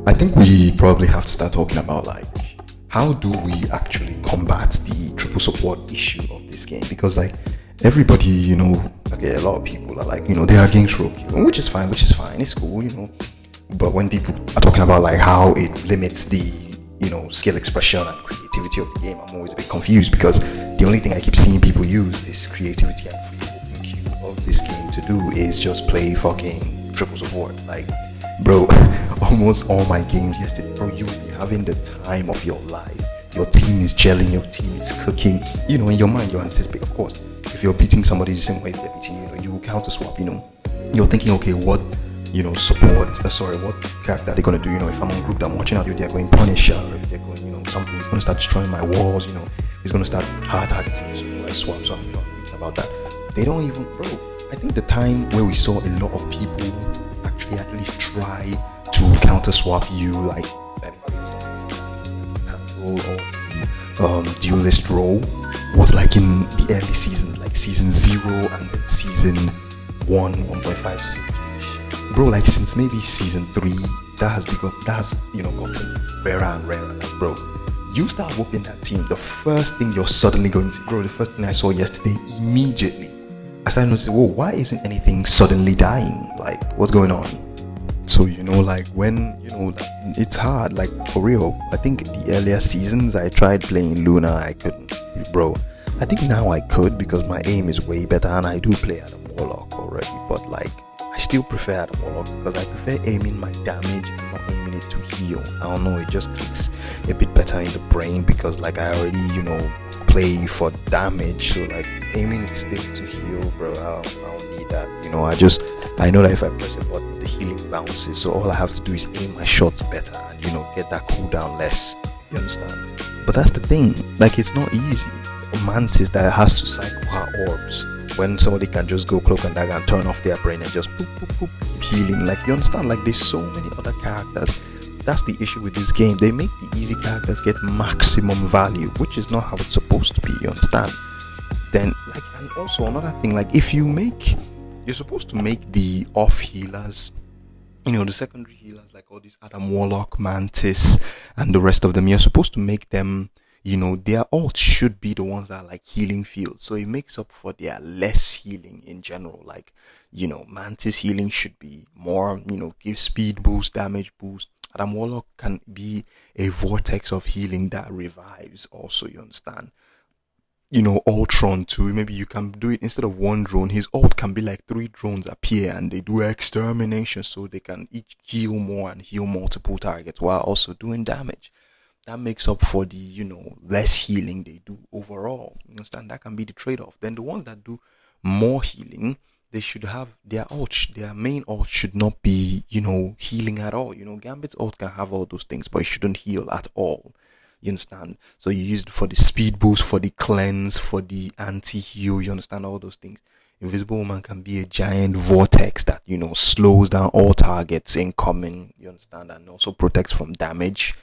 I think we probably have to start talking about like how do we actually combat the triple support issue of this game, because like everybody, okay, a lot of people are like, they are against rogue, which is fine, it's cool, but when people are talking about like how it limits the skill expression and creativity of the game, I'm always a bit confused, because the only thing I keep seeing people use this creativity and free open queue of this game to do is just play fucking triple support. Like, bro, almost all my games yesterday, bro, you'll be having the time of your life. Your team is gelling, your team is cooking, in your mind you anticipate, of course, if you're beating somebody the same way they're beating you, you counter swap, you're thinking, okay, what what character they're gonna do, if I'm on group that I'm watching out, they're going Punisher, or if they're going, something is gonna start destroying my walls, he's gonna start hard targeting, so I swap, so I'm thinking about that. They don't even, bro, I think the time where we saw a lot of people actually at least try to counter swap you, like role or the duelist role, was like in the early seasons, like season 0 and then season 1, 1.5, season 2. Bro, like since maybe season 3, that has gotten rarer and rarer. Like, bro, you start whooping that team, the first thing you're suddenly going to see, bro, the first thing I saw yesterday, immediately I started noticing, whoa, why isn't anything suddenly dying? Like, what's going on? So, like when, it's hard, like for real. I think the earlier seasons I tried playing Luna, I couldn't, bro. I think now I could, because my aim is way better and I do play Adam Warlock already, but like, I still prefer Adam Warlock because I prefer aiming my damage and not aiming it to heal. I don't know, it just clicks a bit better in the brain, because like I already, play for damage, so like aiming it still to heal, bro, I don't need that. I know that if I press a button, the healing bounces, so all I have to do is aim my shots better and get that cooldown less. You understand? But that's the thing, like it's not easy. A mantis that has to cycle her orbs, when somebody can just go cloak and dagger and turn off their brain and just boop, boop, boop, healing. Like, you understand? Like, there's so many other characters. That's the issue with this game. They make the easy characters get maximum value, which is not how it's supposed to be. You understand? Then, like, and also another thing, like, you're supposed to make the off healers, the secondary healers, like all these Adam Warlock, Mantis, and the rest of them. You're supposed to make them, their ult should be the ones that are like healing fields, so it makes up for their less healing in general. Like, Mantis healing should be more, give speed boost, damage boost. Adam Warlock can be a vortex of healing that revives also, you understand? Ultron too, maybe you can do it instead of one drone, his ult can be like 3 drones appear and they do extermination, so they can each heal more and heal multiple targets while also doing damage. That makes up for the, less healing they do overall. You understand? That can be the trade-off. Then the ones that do more healing, they should have their main ult should not be, healing at all. Gambit's ult can have all those things, but it shouldn't heal at all. You understand? So you use it for the speed boost, for the cleanse, for the anti-heal. You understand all those things. Invisible Woman can be a giant vortex that, slows down all targets incoming. You understand? And also protects from damage.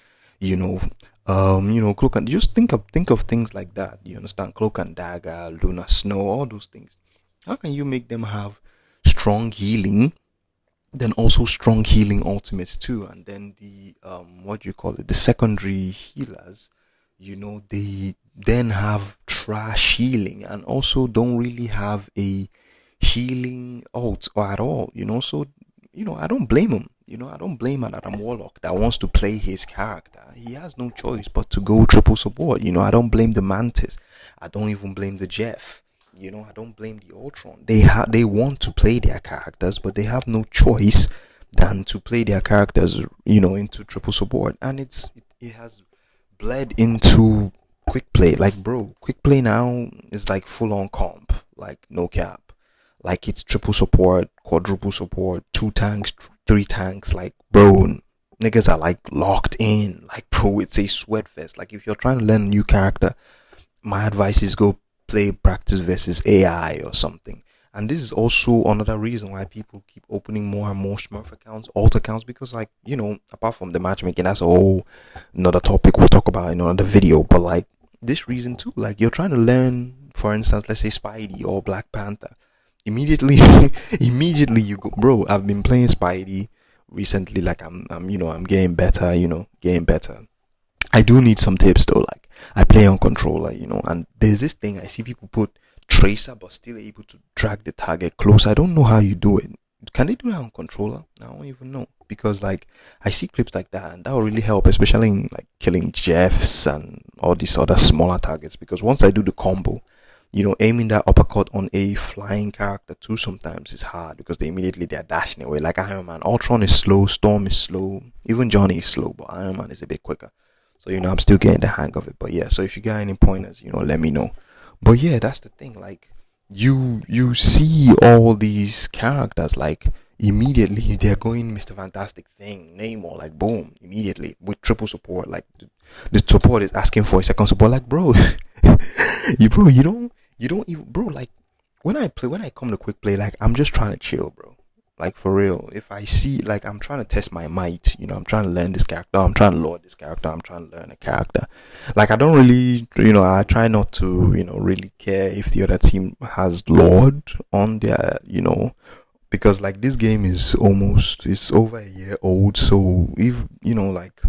Cloak and just think of things like that. You understand? Cloak and Dagger, Luna Snow, all those things. How can you make them have strong healing, then also strong healing ultimates too, and then the the secondary healers, they then have trash healing and also don't really have a healing ult or at all. So I don't blame him. I don't blame an Adam Warlock that wants to play his character. He has no choice but to go triple support. I don't blame the Mantis. I don't even blame the Jeff. I don't blame the Ultron. They want to play their characters, but they have no choice than to play their characters, into triple support. And it has bled into quick play. Like, bro, quick play now is like full on comp, like no cap. Like, it's triple support, quadruple support, 2 tanks, 3 tanks. Like, bro, niggas are like locked in. Like, bro, it's a sweat fest. Like, if you're trying to learn a new character, my advice is go play practice versus AI or something. And this is also another reason why people keep opening more and more Smurf accounts, alt accounts, because like, apart from the matchmaking, that's a whole another topic we'll talk about in another video. But like, this reason too, like, you're trying to learn, for instance, let's say Spidey or Black Panther. Immediately you go, bro, I've been playing Spidey, recently, like I'm getting better, getting better. I do need some tips though. Like I play on controller, and there's this thing I see people put tracer but still able to drag the target close. I don't know how you do it. Can they do that on controller? I don't even know, because like I see clips like that, and that will really help, especially in like killing Jeffs and all these other smaller targets. Because once I do the combo, aiming that uppercut on a flying character too sometimes is hard, because they're dashing away. Like Iron Man, Ultron is slow, Storm is slow, even Johnny is slow, but Iron Man is a bit quicker. So I'm still getting the hang of it. But yeah, so if you got any pointers, let me know. But yeah, that's the thing. Like you see all these characters, like immediately they're going Mr. Fantastic thing, Namor, like boom, immediately with triple support. Like the support is asking for a second support. Like bro, you don't even, bro. Like when I come to quick play, like I'm just trying to chill, bro. Like for real, if I see, like I'm trying to test my might, I'm trying to learn this character, I'm trying to lord this character, I'm trying to learn a character. Like I don't really, I try not to, really care if the other team has lord on their, because like this game is it's over a year old. So if, like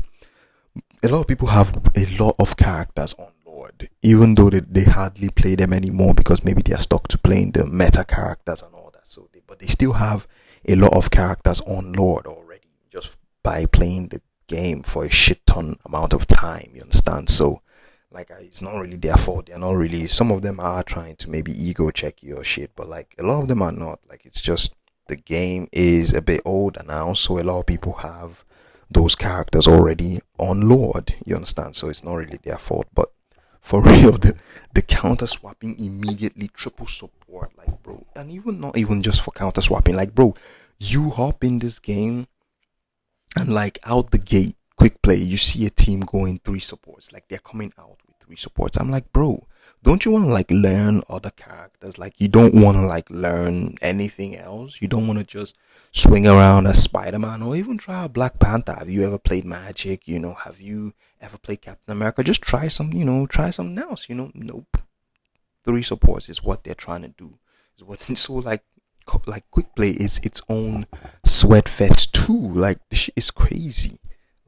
a lot of people have a lot of characters on lord, even though they hardly play them anymore, because maybe they are stuck to playing the meta characters and all that. So but they still have a lot of characters on Lord already, just by playing the game for a shit ton amount of time, you understand? So like it's not really their fault. They're not really, some of them are trying to maybe ego check you or shit, but like a lot of them are not. Like it's just the game is a bit older now, so a lot of people have those characters already on Lord, you understand? So it's not really their fault. But for real, the counter swapping immediately, triple support, like bro, and even not even just for counter swapping, like bro, you hop in this game and like out the gate, quick play, you see a team going 3 supports, like they're coming out with 3 supports. I'm like, bro, don't you want to like learn other characters? Like you don't want to like learn anything else? You don't want to just swing around as Spider-Man or even try out Black Panther? Have you ever played Magic? Have you ever played Captain America? Just try try something else, Nope. 3 supports is what they're trying to do. Is what so like quick play is its own sweat fest too. Like this shit is crazy.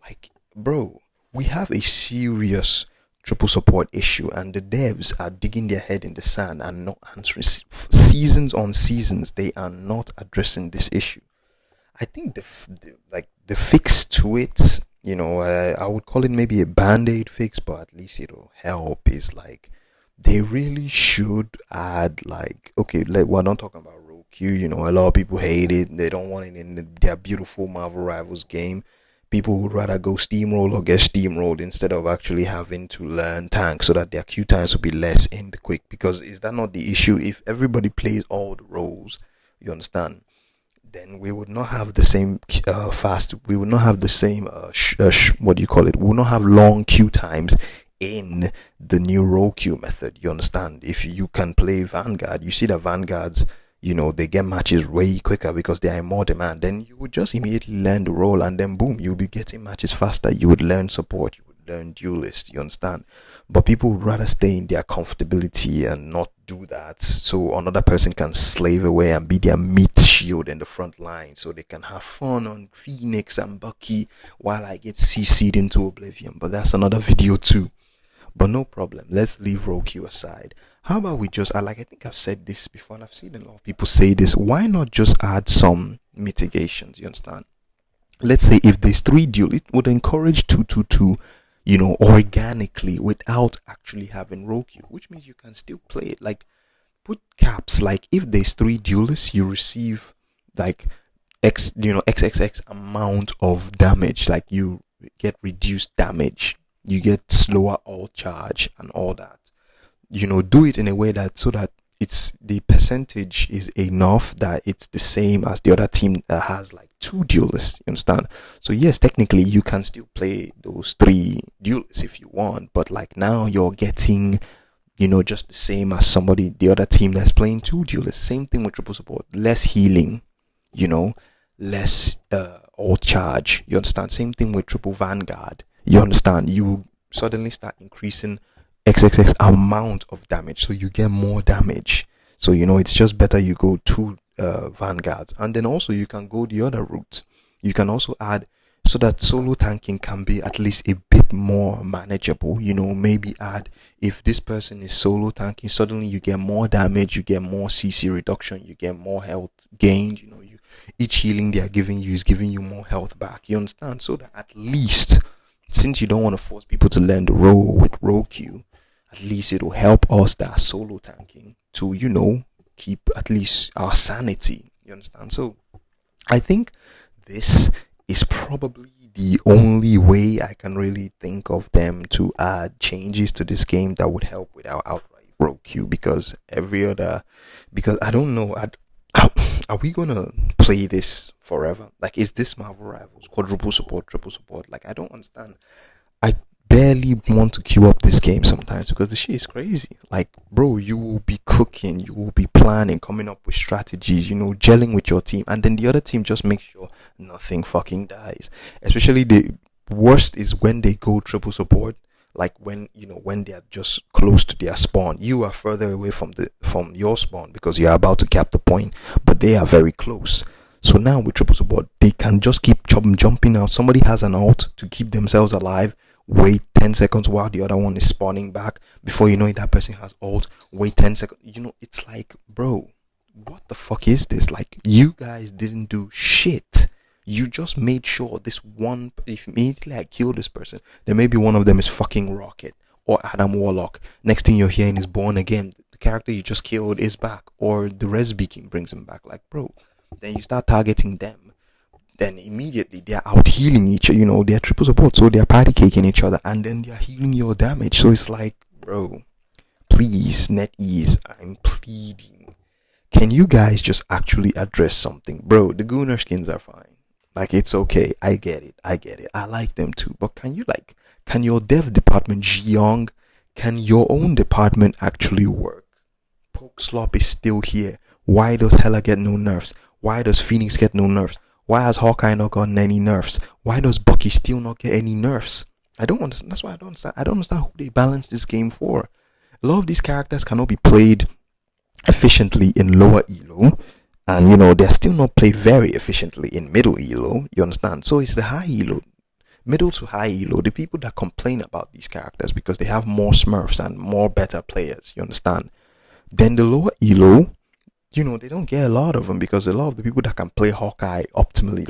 Like bro, we have a serious triple support issue, and the devs are digging their head in the sand and not answering. Seasons on seasons, they are not addressing this issue. I think the fix to it, I would call it maybe a band-aid fix, but at least it'll help. Is like they really should add, like, okay, like we're not talking about rogue queue. A lot of people hate it. They don't want it in their beautiful Marvel Rivals game. People would rather go steamroll or get steamrolled instead of actually having to learn tank, so that their queue times will be less in the quick. Because is that not the issue? If everybody plays all the roles, you understand, then we would not have the same fast. We would not have the same what do you call it? We will not have long queue times in the new roll queue method. You understand? If you can play Vanguard, you see that Vanguards, they get matches way quicker because they are in more demand. Then you would just immediately learn the role, and then boom, you'll be getting matches faster. You would learn support, you would learn duelist, you understand? But people would rather stay in their comfortability and not do that, so another person can slave away and be their meat shield in the front line, so they can have fun on Phoenix and Bucky while I get CC'd into oblivion. But that's another video too. But no problem, let's leave roll queue aside. How about we just, I think I've said this before, and I've seen a lot of people say this, why not just add some mitigations? You understand? Let's say if there's 3 duel, it would encourage 2-2-2, organically, without actually having roll queue, which means you can still play it. Like put caps, like if there's 3 duelists, you receive like XXX amount of damage, like you get reduced damage, you get slower all charge and all that. Do it in a way that, so that it's the percentage is enough that it's the same as the other team that has like 2 duelists, you understand? So yes, technically you can still play those 3 duelists if you want, but like now you're getting, just the same as the other team that's playing 2 duelists. Same thing with triple support, less healing, less all charge, you understand? Same thing with triple Vanguard, you understand? You suddenly start increasing XXX amount of damage, so you get more damage. So it's just better you go 2 Vanguards, and then also you can go the other route. You can also add so that solo tanking can be at least a bit more manageable. Maybe add, if this person is solo tanking, suddenly you get more damage, you get more CC reduction, you get more health gained. Each healing they are giving you is giving you more health back. You understand? So that at least, since you don't want to force people to learn the role with role queue, at least it'll help us that are solo tanking to, keep at least our sanity. You understand? So I think this is probably the only way I can really think of them to add changes to this game that would help with our outright role queue, because I don't know, are we gonna play this forever? Like, is this Marvel Rivals quadruple support, triple support? Like, I don't understand. I barely want to queue up this game sometimes because the shit is crazy. Like, bro, you will be cooking, you will be planning, coming up with strategies, gelling with your team, and then the other team just makes sure nothing fucking dies. Especially the worst is when they go triple support. Like when they are just close to their spawn, you are further away from your spawn because you are about to cap the point, but they are very close. So now with triple support, they can just keep jumping out. Somebody has an ult to keep themselves alive. Wait 10 seconds while the other one is spawning back. Before you know it, that person has ult. Wait 10 seconds. It's like, bro, what the fuck is this? Like, you guys didn't do shit. You just made sure this one, if immediately I kill this person, then maybe one of them is fucking Rocket or Adam Warlock. Next thing you're hearing is Born Again. The character you just killed is back, or the res beacon brings him back. Like, bro, then you start targeting them. Then immediately they're out healing each other. They're triple support, so they're party caking each other, and then they're healing your damage. So it's like, bro, please, NetEase, I'm pleading. Can you guys just actually address something? Bro, the Gunnar skins are fine. Like, it's okay. I get it. I like them too. But can your dev department, Jiyoung, can your own department actually work? Poke Slop is still here. Why does Hela get no nerfs? Why does Phoenix get no nerfs? Why has Hawkeye not gotten any nerfs? Why does Bucky still not get any nerfs? I don't understand. That's why I don't understand. I don't understand who they balance this game for. A lot of these characters cannot be played efficiently in lower elo. And, they're still not played very efficiently in middle elo. You understand? So it's the high elo, middle to high elo, the people that complain about these characters because they have more smurfs and more better players. You understand? Then the lower elo, they don't get a lot of them because a lot of the people that can play Hawkeye optimally,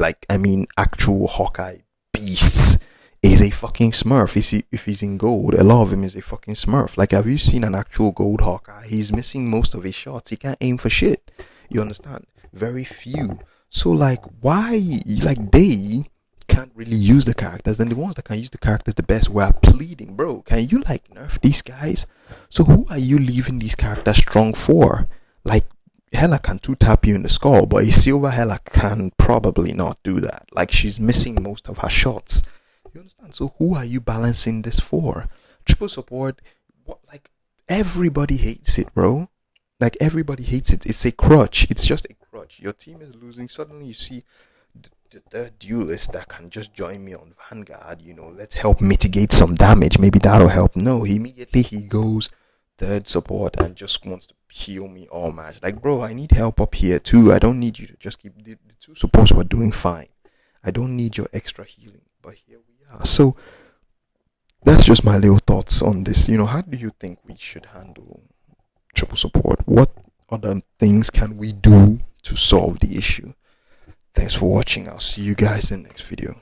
actual Hawkeye beasts, is a fucking smurf. If he's in gold, a lot of him is a fucking smurf. Like, have you seen an actual gold Hawkeye? He's missing most of his shots. He can't aim for shit. You understand? Very few. So, like, why? Like, they can't really use the characters. Then the ones that can use the characters the best were pleading, bro. Can you, like, nerf these guys? So who are you leaving these characters strong for? Like, Hela can 2-tap you in the skull, but a silver Hela can probably not do that. Like, she's missing most of her shots. You understand? So who are you balancing this for? Triple support, what? Like, everybody hates it, bro. Like, everybody hates it. It's a crutch. It's just a crutch. Your team is losing. Suddenly you see the third duelist that can just join me on Vanguard. Let's help mitigate some damage. Maybe that'll help. No, immediately he goes third support and just wants to heal me all match. Like, bro, I need help up here too. I don't need you to just keep the two supports were doing fine. I don't need your extra healing. But here we are. So that's just my little thoughts on this. How do you think we should handle triple support? What other things can we do to solve the issue? Thanks for watching. I'll see you guys in the next video.